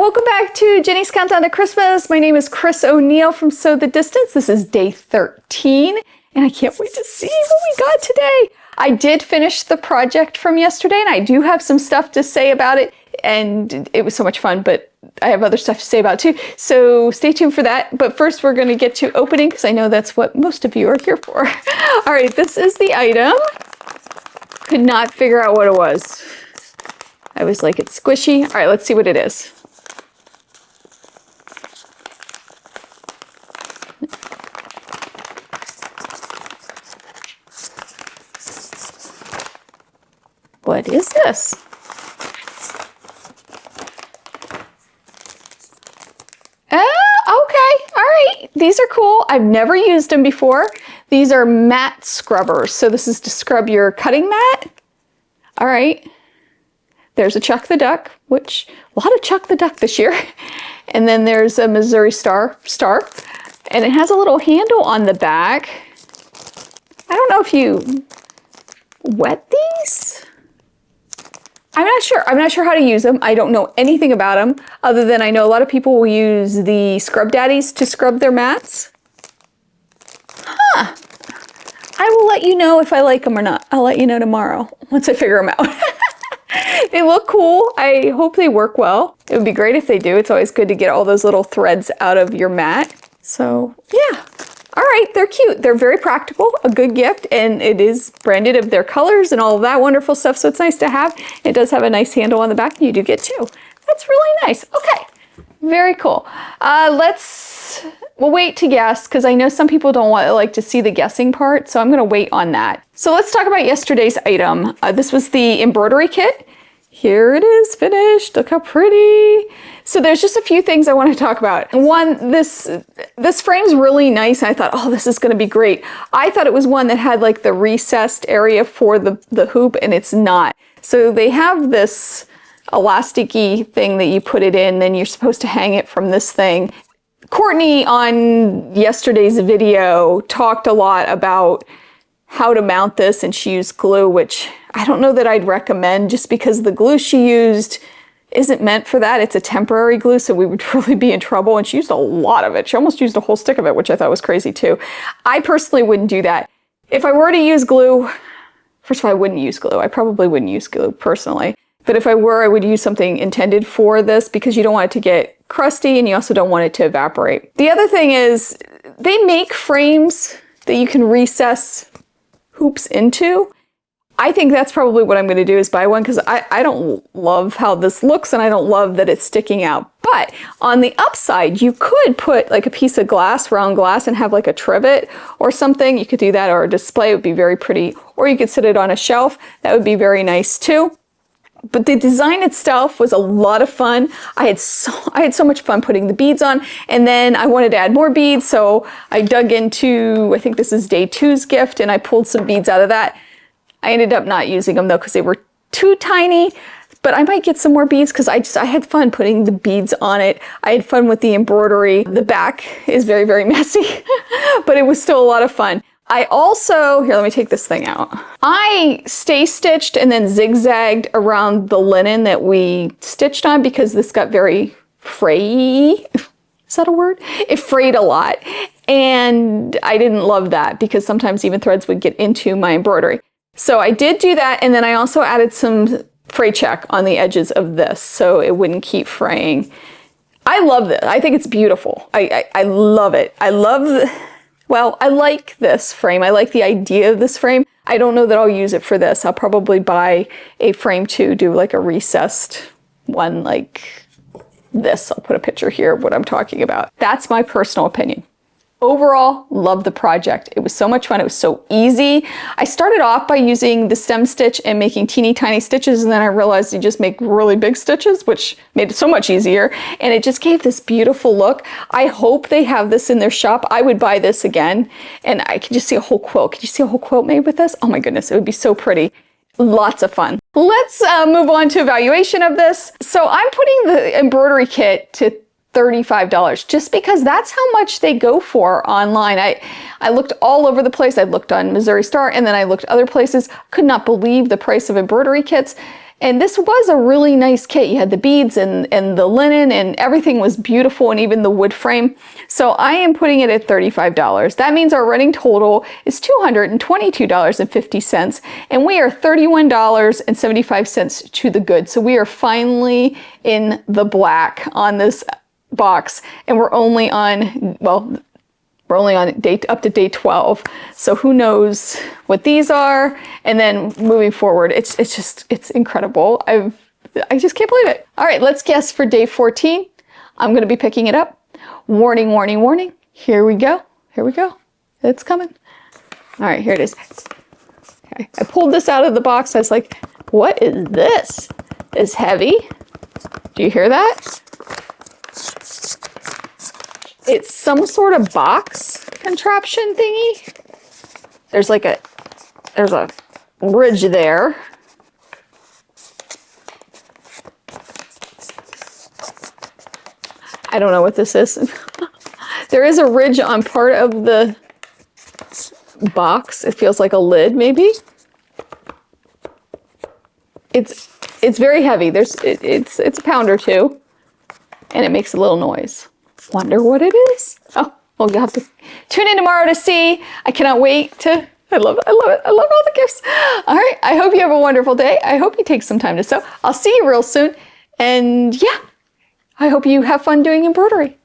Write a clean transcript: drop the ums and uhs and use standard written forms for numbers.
Welcome back to Jenny's Countdown to Christmas. My name is Chris O'Neill from Sew the Distance. This is day 13, and I can't wait to see what we got today. I did finish the project from yesterday, and I do have some stuff to say about it, and it was so much fun, but I have other stuff to say about it too, so stay tuned for that. But first we're going to get to opening, because I know that's what most of you are here for. All right, this is the item. Could not figure out what it was. I was like, it's squishy. All right, let's see what it is. What is this? Okay, all right. These are cool. I've never used them before. These are mat scrubbers. So this is to scrub your cutting mat. All right. There's a Chuck the Duck, which a lot of Chuck the Duck this year. And then there's a Missouri Star, and it has a little handle on the back. I don't know if you wet these. I'm not sure how to use them. I don't know anything about them other than I know a lot of people will use the Scrub Daddies to scrub their mats. Huh. I will let you know if I like them or not. I'll let you know tomorrow once I figure them out. They look cool. I hope they work well. It would be great if they do. It's always good to get all those little threads out of your mat. So yeah. All right, they're cute. They're very practical, a good gift, and it is branded of their colors and all of that wonderful stuff, so it's nice to have. It does have a nice handle on the back, and you do get two. That's really nice. Okay, very cool. We'll wait to guess, because I know some people don't like to see the guessing part, so I'm gonna wait on that. So let's talk about yesterday's item. This was the embroidery kit. Here it is, finished. Look how pretty. So there's just a few things I want to talk about. One, this frame's really nice. I thought, oh, this is going to be great. I thought it was one that had like the recessed area for the hoop, and it's not. So they have this elasticy thing that you put it in, then you're supposed to hang it from this thing. Courtney on yesterday's video talked a lot about how to mount this, and she used glue, which I don't know that I'd recommend, just because the glue she used isn't meant for that. It's a temporary glue, so we would really be in trouble, and she used a lot of it. She almost used a whole stick of it, which I thought was crazy too. I personally wouldn't do that. If I were to use glue, first of all, I wouldn't use glue. I probably wouldn't use glue personally, but if I were, I would use something intended for this, because you don't want it to get crusty, and you also don't want it to evaporate. The other thing is, they make frames that you can recess hoops into. I think that's probably what I'm going to do, is buy one, because I don't love how this looks, and I don't love that it's sticking out. But on the upside, you could put like a piece of glass, round glass, and have like a trivet or something. You could do that, or a display. It would be very pretty. Or you could sit it on a shelf. That would be very nice too. But the design itself was a lot of fun. I had so much fun putting the beads on, and then I wanted to add more beads, so I dug into, I think this is day 2's gift, and I pulled some beads out of that. I ended up not using them though, because they were too tiny, but I might get some more beads, because I had fun putting the beads on it. I had fun with the embroidery. The back is very, very messy, but it was still a lot of fun. I also, here, let me take this thing out. I stay stitched and then zigzagged around the linen that we stitched on, because this got very fray. Is that a word? It frayed a lot. And I didn't love that, because sometimes even threads would get into my embroidery. So I did do that, and then I also added some fray check on the edges of this, so it wouldn't keep fraying. I love this. I think it's beautiful. I love it. Well, I like this frame. I like the idea of this frame. I don't know that I'll use it for this. I'll probably buy a frame to do like a recessed one like this. I'll put a picture here of what I'm talking about. That's my personal opinion. Overall, love the project. It was so much fun. It was so easy. I started off by using the stem stitch and making teeny tiny stitches, and then I realized you just make really big stitches, which made it so much easier, and it just gave this beautiful look. I hope they have this in their shop. I would buy this again, and I can just see a whole quilt. Can you see a whole quilt made with this? Oh my goodness, it would be so pretty. Lots of fun. Let's move on to evaluation of this. So I'm putting the embroidery kit to $35, just because that's how much they go for online. I looked all over the place. I looked on Missouri Star, and then I looked other places. Could not believe the price of embroidery kits. And this was a really nice kit. You had the beads and the linen, and everything was beautiful, and even the wood frame. So I am putting it at $35. That means our running total is $222.50, and we are $31.75 to the good. So we are finally in the black on this box, and we're only on, well, we're only on up to day 12. So who knows what these are. And then moving forward, it's incredible. I just can't believe it. All right, let's guess for day 14. I'm going to be picking it up. Warning, warning, warning. Here we go. Here we go. It's coming. All right, here it is. Okay. I pulled this out of the box. I was like, what is this? It's heavy. Do you hear that? It's some sort of box contraption thingy. There's a ridge there. I don't know what this is. There is a ridge on part of the box. It feels like a lid, maybe. It's very heavy. It's a pound or two, and it makes a little noise. Wonder what it is. Oh, well, you'll have to tune in tomorrow to see. I cannot wait to, I love it. I love all the gifts. All right, I hope you have a wonderful day. I hope you take some time to sew. I'll see you real soon. And yeah, I hope you have fun doing embroidery.